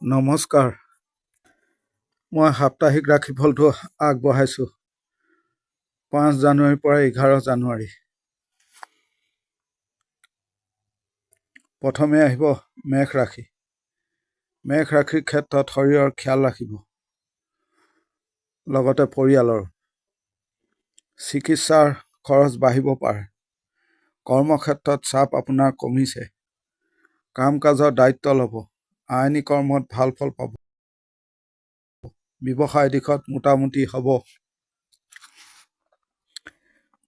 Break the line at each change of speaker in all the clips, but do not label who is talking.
নমস্কাৰ। মই সাপ্তাহিক ৰাশিফলটো আগবঢ়াইছোঁ 5 জানুৱাৰীৰ পৰা 11 জানুৱাৰী। প্ৰথমে আহিব মেঘ ৰাশি। মেঘ ৰাশিৰ ক্ষেত্ৰত শৰীৰৰ খিয়াল ৰাখিব, লগতে পৰিয়ালৰ। চিকিৎসাৰ খৰচ বাঢ়িব পাৰে। কৰ্মক্ষেত্ৰত চাপ আপোনাৰ কমিছে। কাম কাজৰ দায়িত্ব ল'ব। আইনী কৰ্মত ভাল ফল পাব। ব্যৱসায় দিশত মোটামুটি হ'ব।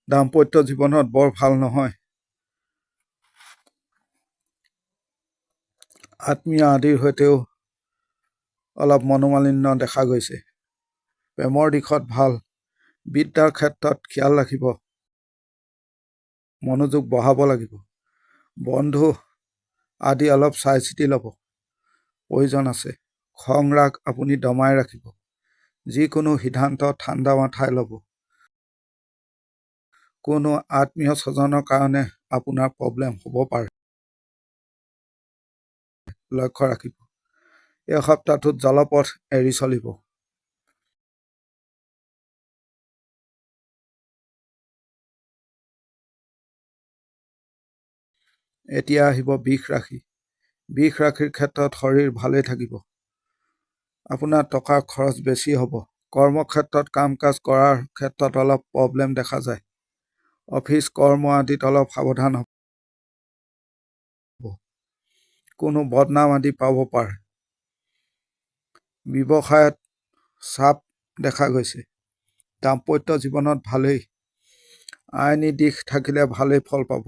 দাম্পত্য জীৱনত বৰ ভাল নহয়। আত্মীয় আদিৰ সৈতেও অলপ মনোমালিন্য দেখা গৈছে। প্ৰেমৰ দিশত ভাল। বিদ্যাৰ ক্ষেত্ৰত খিয়াল ৰাখিব। মনোযোগ বঢ়াব লাগিব। বন্ধু আদি অলপ চাই চিতি ল'ব প্ৰয়োজন আছে। খং ৰাগ আপুনি দমাই ৰাখিব। যিকোনো সিদ্ধান্ত ঠাণ্ডা মাথাই ল'ব। কোনো আত্মীয় স্বজনৰ কাৰণে আপোনাৰ প্ৰব্লেম হ'ব পাৰে। লক্ষ্য ৰাখিব। এই সপ্তাহটোত জলপথ এৰি চলিব। এতিয়া আহিব বৃষ ৰাশি। বৃষ ৰাশিৰ ক্ষেত্ৰত শৰীৰ ভালেই থাকিব। আপোনাৰ টকাৰ খৰচ বেছি হ'ব। কৰ্মক্ষেত্ৰত কাম কাজ কৰাৰ ক্ষেত্ৰত অলপ প্ৰব্লেম দেখা যায়। অফিচ কৰ্ম আদিত অলপ সাৱধান হ'ব। কোনো বদনাম আদি পাব পাৰে। ব্যৱসায়ত চাপ দেখা গৈছে। দাম্পত্য জীৱনত ভালেই। আইনী দিশ থাকিলে ভালেই ফল পাব।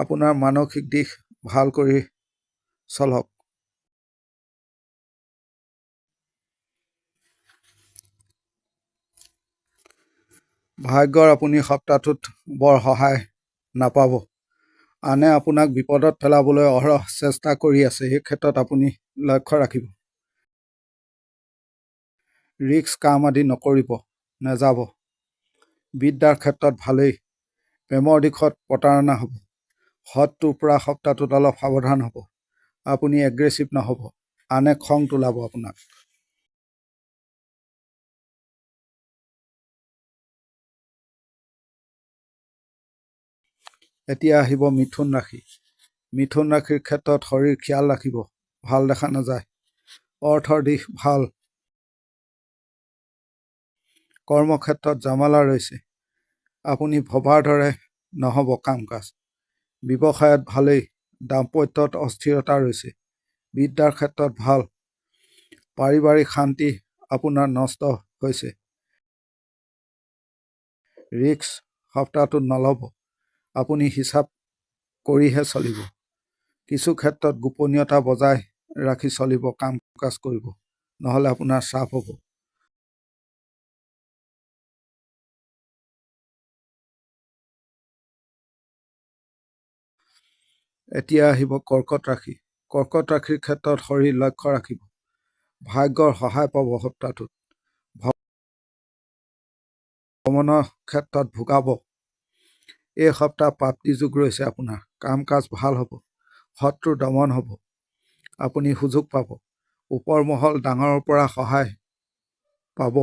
আপোনাৰ মানসিক দিশ ভাল কৰি চলক। ভাগ্যৰ আপুনি সপ্তাহটোত বৰ সহায় নাপাব। আনে আপোনাক বিপদত পেলাবলৈ অহৰহ চেষ্টা কৰি আছে। এই ক্ষেত্ৰত আপুনি লক্ষ্য ৰাখিব। ৰিস্ক কাম আদি নকৰিব, নেযাব। বিদ্যাৰ ক্ষেত্ৰত ভালেই। প্ৰেমৰ দিশত প্ৰতাৰণা হ'ব। শত্ৰুৰ পৰা সপ্তাহটোত অলপ সাৱধান হ'ব। আপুনি এগ্ৰেছিভ নহ'ব। আনে খং তোলাব আপোনাক। এতিয়া আহিব মিথুন ৰাশি। মিথুন ৰাশিৰ ক্ষেত্ৰত শৰীৰ খিয়াল ৰাখিব। ভাল দেখা নাযায়। অৰ্থৰ দিশ ভাল। কৰ্মক্ষেত্ৰত জামালা ৰৈছে। আপুনি ভবাৰ দৰে নহ'ব কাম কাজ। ব্যৱসায়ত ভালেই। দাম্পত্যত অস্থিৰতা ৰৈছে। বিদ্যাৰ ক্ষেত্ৰত ভাল। পাৰিবাৰিক শান্তি আপোনাৰ নষ্ট হৈছে। ৰিস্ক সপ্তাহটোত নল'ব। আপুনি হিচাপ কৰিহে চলিব। কিছু ক্ষেত্ৰত গোপনীয়তা বজাই ৰাখি চলিব, কাম কাজ কৰিব, নহ'লে আপোনাৰ চাপ হ'ব। এতিয়া আহিব কৰ্কট ৰাশি। কৰ্কট ৰাশিৰ ক্ষেত্ৰত শৰীৰ লক্ষ্য ৰাখিব। ভাগ্যৰ সহায় পাব সপ্তাহটোত। ভ্ৰমণৰ ক্ষেত্ৰত ভোগাব। এই সপ্তাহ প্ৰাপ্তি যোগ ৰৈছে আপোনাৰ। কাম কাজ ভাল হ'ব। শত্ৰু দমন হ'ব। আপুনি সুযোগ পাব। ওপৰ মহল ডাঙৰৰ পৰা সহায় পাব।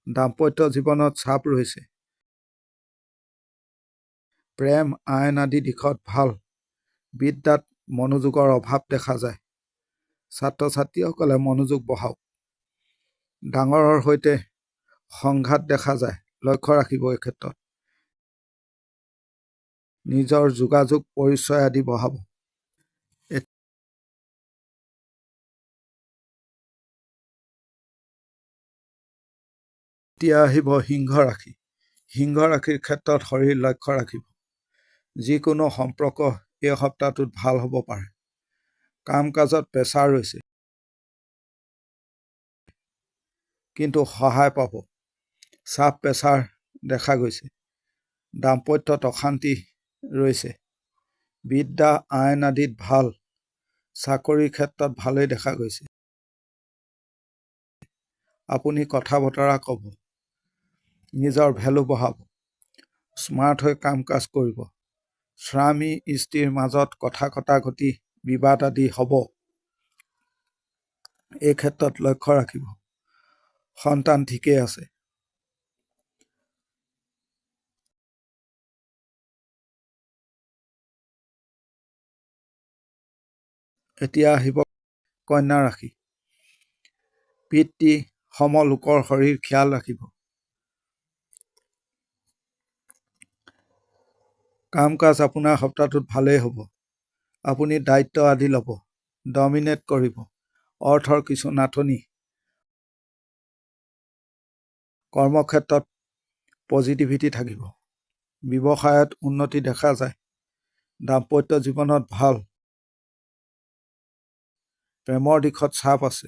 দাম্পত্য জীৱনত চাপ ৰৈছে। প্ৰেম আইন আদি দিশত ভাল। বিদ্যাত মনোযোগৰ অভাৱ দেখা যায়। ছাত্ৰ ছাত্ৰীসকলে মনোযোগ বঢ়াওক। ডাঙৰৰ সৈতে সংঘাত দেখা যায়। লক্ষ্য ৰাখিব এই ক্ষেত্ৰত। নিজৰ যোগাযোগ পৰিচয় আদি বঢ়াব। এতিয়া আহিব সিংহ ৰাশি। সিংহ ৰাশিৰ ক্ষেত্ৰত শৰীৰ লক্ষ্য ৰাখিব। যিকোনো সম্পৰ্ক এই সপ্তাহটোত ভাল হ'ব পাৰে। কাম কাজত প্ৰেছাৰ ৰৈছে, কিন্তু সহায় পাব। চাপ প্ৰেছাৰ দেখা গৈছে। দাম্পত্যত অশান্তি ৰৈছে। বিদ্যা আইন আদিত ভাল। চাকৰিৰ ক্ষেত্ৰত ভালেই দেখা গৈছে। আপুনি কথা বতৰা ক'ব। নিজৰ ভেলু বঢ়াব। স্মাৰ্ট হৈ কাম কাজ কৰিব। স্বামী স্ত্ৰীৰ মাজত কথা কটাকটি বিবাদ আদি হ'ব। এই ক্ষেত্ৰত লক্ষ্য ৰাখিব। সন্তান ঠিকেই আছে। এতিয়া আহিব কন্যা ৰাশি। পিতৃ সম লোকৰ শৰীৰ খিয়াল ৰাখিব। কাম কাজ আপোনাৰ সপ্তাহটোত ভালেই হ'ব। আপুনি দায়িত্ব আদি ল'ব, ডমিনেট কৰিব। অৰ্থৰ কিছু নাটনি। কৰ্মক্ষেত্ৰত পজিটিভিটি থাকিব। ব্যৱসায়ত উন্নতি দেখা যায়। দাম্পত্য জীৱনত ভাল। প্ৰেমৰ দিশত চাপ আছে।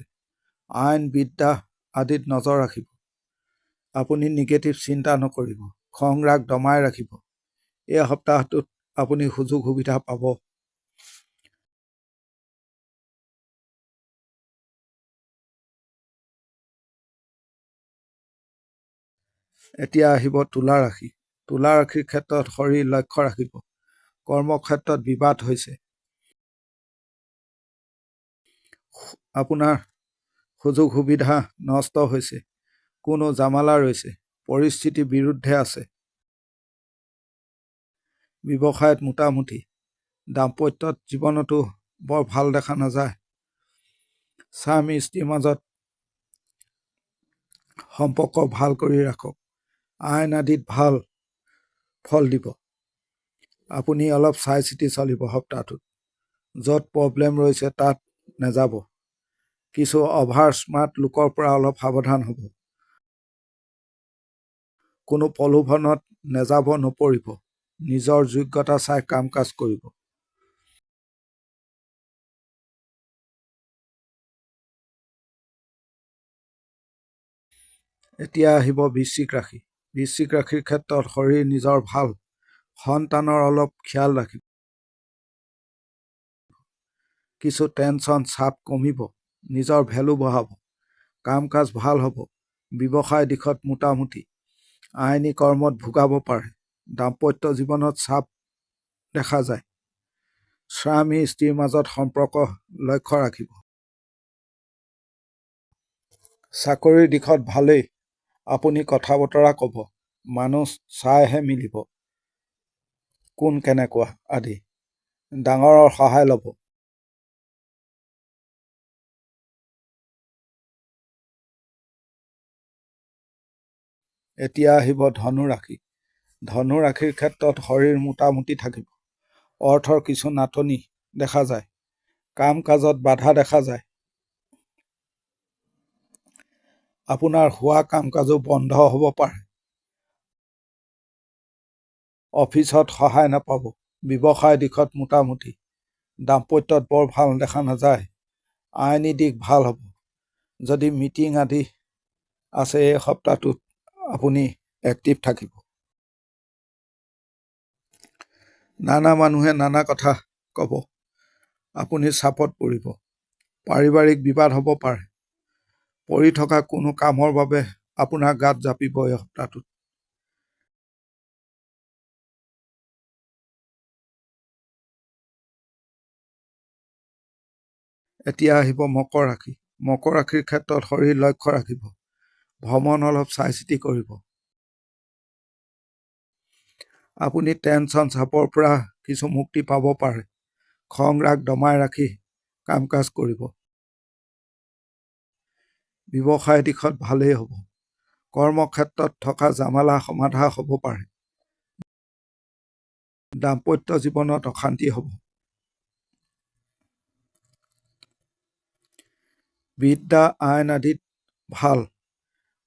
আইন বিদ্যা আদিত নজৰ ৰাখিব। আপুনি নিগেটিভ চিন্তা নকৰিব। খং ৰাগ দমাই ৰাখিব। এই সপ্তাহটোত আপুনি সুযোগ সুবিধা পাব। এতিয়া আহিব তুলা ৰাশি। তুলা ৰাশিৰ ক্ষেত্ৰত শৰীৰ লক্ষ্য ৰাখিব। কৰ্মক্ষেত্ৰত বিবাদ হৈছে। আপোনাৰ সুযোগ সুবিধা নষ্ট হৈছে। কোনো জামালা ৰৈছে। পৰিস্থিতি বিৰুদ্ধে আছে। ব্যৱসায়ত মোটামুটি। দাম্পত্যত জীৱনতো বৰ ভাল দেখা নাযায়। স্বামী স্ত্ৰীৰ মাজত সম্পৰ্ক ভাল কৰি ৰাখক। আইন আদিত ভাল ফল দিব। আপুনি অলপ চাই চিতি চলিব সপ্তাহটোত। য'ত প্ৰব্লেম ৰৈছে তাত নাযাব। কিছু অভাৰ স্মাৰ্ট লোকৰ পৰা অলপ সাৱধান হ'ব। কোনো প্ৰলোভনত নেযাব নপৰিব। নিজৰ যোগ্যতা চাই কাম কাজ কৰিব। এতিয়া আহিব বৃশ্চিক ৰাশি। বৃশ্চিক ৰাশিৰ ক্ষেত্ৰত শৰীৰ নিজৰ ভাল। সন্তানৰ অলপ খিয়াল ৰাখিব। কিছু টেনচন চাপ কমিব। নিজৰ ভেলু বঢ়াব। কাম কাজ ভাল হ'ব। ব্যৱসায় দিশত মোটামুটি। আইনী কৰ্মত ভোগাব পাৰে। দাম্পত্য জীৱনত চাপ দেখা যায়। স্বামী স্ত্ৰীৰ মাজত সম্পৰ্ক লক্ষ্য ৰাখিব। চাকৰিৰ দিশত ভালেই। আপুনি কথা বতৰা ক'ব। মানুহ চাইহে মিলিব। কোন কেনেকুৱা আদি। ডাঙৰৰ সহায় ল'ব। এতিয়া আহিব ধনু ৰাশি। ধনু ৰাশিৰ ক্ষেত্ৰত শৰীৰ মোটামুটি থাকিব। অৰ্থৰ কিছু নাটনি দেখা যায়। কাম কাজত বাধা দেখা যায়। আপোনাৰ হোৱা কাম কাজো বন্ধ হ'ব পাৰে। অফিচত সহায় নাপাব। ব্যৱসায় দিশত মোটামুটি। দাম্পত্যত বৰ ভাল দেখা নাযায়। আইনী দিশ ভাল হ'ব। যদি মিটিং আদি আছে এই সপ্তাহটোত আপুনি এক্টিভ থাকিব। নানা মানুহে নানা কথা ক'ব। আপুনি চাপত পৰিব। পাৰিবাৰিক বিবাদ হ'ব পাৰে। পৰি থকা কোনো কামৰ বাবে আপোনাৰ গাত জাপিব এই সপ্তাহটোত। এতিয়া আহিব মকৰ ৰাশি। মকৰ ৰাশিৰ ক্ষেত্ৰত শৰীৰ লক্ষ্য ৰাখিব। ভ্ৰমণ অলপ চাই চিতি কৰিব। আপুনি টেনচন চাপৰ পৰা কিছু মুক্তি পাব পাৰে। খং ৰাগ দমাই ৰাখি কাম কাজ কৰিব। ব্যৱসায় দিশত ভালেই হ'ব। কৰ্মক্ষেত্ৰত থকা জামালা সমাধা হ'ব পাৰে। দাম্পত্য জীৱনত অশান্তি হ'ব। বিদ্যা আইন আদিত ভাল।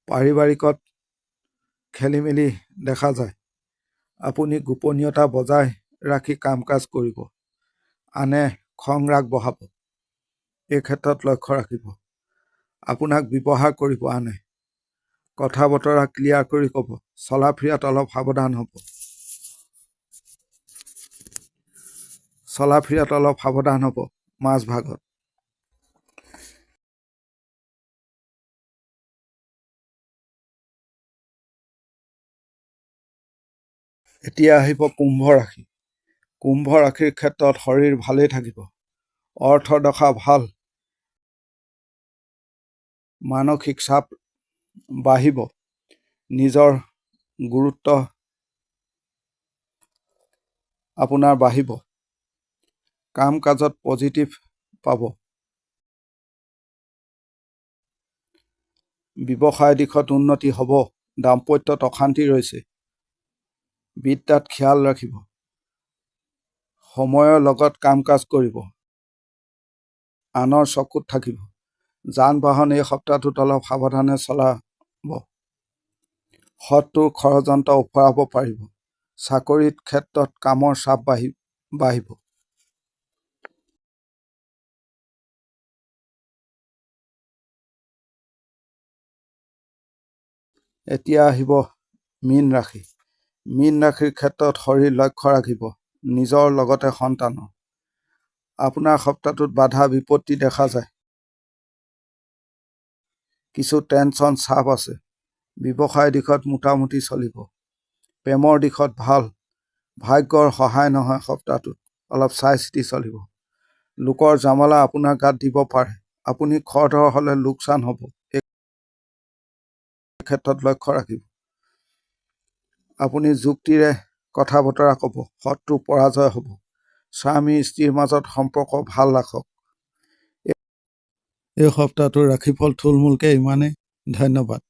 পাৰিবাৰিকত খেলি মেলি দেখা যায়। আপুনি গোপনীয়তা বজাই ৰাখি কাম কাজ কৰিব। আনে খং ৰাগ বঢ়াব। এই ক্ষেত্ৰত লক্ষ্য ৰাখিব। আপোনাক ব্যৱহাৰ কৰিব আনে। কথা বতৰা ক্লিয়াৰ কৰি ক'ব। চলা ফিৰাত অলপ সাৱধান হ'ব। মাজ ভাগত। এতিয়া আহিব কুম্ভ ৰাশি। কুম্ভ ৰাশিৰ ক্ষেত্ৰত শৰীৰ ভালেই থাকিব। অৰ্থৰ দশা ভাল। মানসিক চাপ বাঢ়িব, নিজৰ গুৰুত্ব আপোনাৰ বাঢ়িব, কাম কাজত পজিটিভ পাব, ব্যৱসায় দিশত উন্নতি হ'ব, দাম্পত্যত অশান্তি ৰৈছে, বিদ্যাত খিয়াল ৰাখিব, সময়ৰ লগত কাম কাজ কৰিব, আনৰ চকুত থাকিব, যান বাহন এই সপ্তাহটোত অলপ সাৱধানে চলাব, শত্ৰুৰ ষড়যন্ত্ৰ উফৰাব পাৰিব, চাকৰিৰ ক্ষেত্ৰত কামৰ চাপ বাঢ়িব। এতিয়া আহিব মীন ৰাশি। মীন ৰাশিৰ ক্ষেত্ৰত শৰীৰ লক্ষ্য ৰাখিব, নিজৰ লগতে সন্তানৰ। আপোনাৰ সপ্তাহটোত বাধা বিপত্তি দেখা যায়, কিছু টেনচন চাপ আছে, ব্যৱসায় দিশত মোটামুটি চলিব, প্ৰেমৰ দিশত ভাল, ভাগ্যৰ সহায় নহয় সপ্তাহটোত, অলপ চাই চিতি চলিব, লোকৰ জামালা আপোনাৰ গাত দিব পাৰে, আপুনি খৰধৰ হ'লে লোকচান হ'ব, এই ক্ষেত্ৰত লক্ষ্য ৰাখিব। আপুনি যুক্তিৰে কথা বতৰা ক'ব, শত্ৰু পৰাজয় হ'ব, স্বামী স্ত্ৰীৰ মাজত সম্পৰ্ক ভাল ৰাখক। এই সপ্তাহটোৰ ৰাশিফল থুলমূলকৈ ইমানেই। ধন্যবাদ।